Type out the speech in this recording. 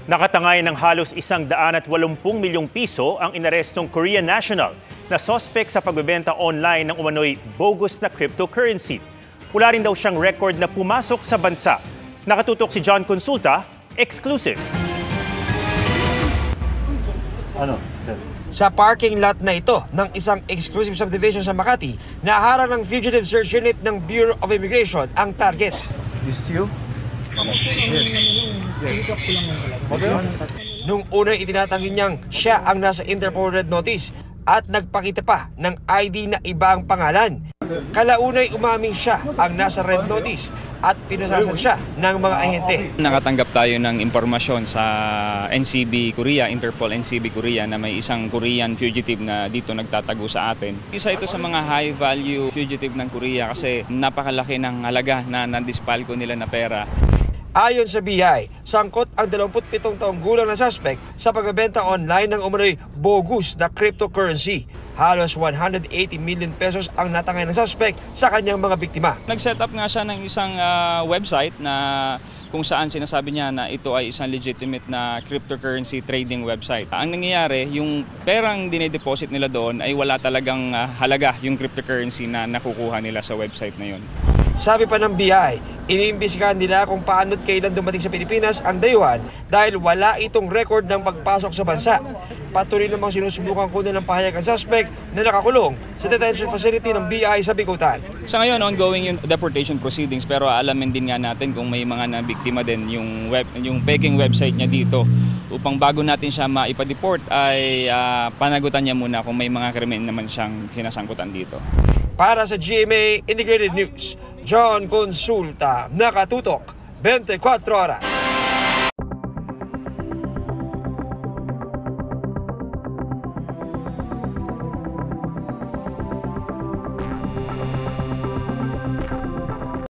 Nakatangay ng halos 180 milyong piso ang inarestong Korean national na sospek sa pagbebenta online ng umano'y bogus na cryptocurrency. Wala rin daw siyang record na pumasok sa bansa. Nakatutok si John Consulta, exclusive. Sa parking lot na ito ng isang exclusive subdivision sa Makati, naharang ng Fugitive Search Unit ng Bureau of Immigration ang target. Is you? Nung unang itinatanggi niyang siya ang nasa Interpol Red Notice at nagpakita pa ng ID na iba ang pangalan. Kalaunay umaming siya ang nasa Red Notice at pinusasan siya ng mga ahente. Nakatanggap tayo ng impormasyon sa NCB Korea, Interpol NCB Korea na may isang Korean fugitive na dito nagtatago sa atin. Isa ito sa mga high value fugitive ng Korea kasi napakalaki ng halaga na nandispalko nila na pera. Ayon sa BI, sangkot ang 27 taong gulang na suspect sa pagbebenta online ng umano'y bogus na cryptocurrency. Halos 180 million pesos ang natangay ng suspect sa kanyang mga biktima. Nag-set up nga siya ng isang website na kung saan sinasabi niya na ito ay isang legitimate na cryptocurrency trading website. Ang nangyayari, yung perang dinedeposit nila doon ay wala talagang halaga yung cryptocurrency na nakukuha nila sa website na yun. Sabi pa ng BI, iniimbestigahan nila kung paano at kailan dumating sa Pilipinas ang dayuhan dahil wala itong record ng pagpasok sa bansa. Patuloy namang sinusubukan kunin ng pahayag ang suspect na nakakulong sa detention facility ng BI sa Bicutan. Sa ngayon, ongoing yung deportation proceedings pero alamin din nga natin kung may mga nabiktima din yung peking website niya dito upang bago natin siya maipa-deport ay panagutan niya muna kung may mga krimen naman siyang kinasangkutan dito. Para sa GMA Integrated News, John Consulta, nakatutok 24 oras.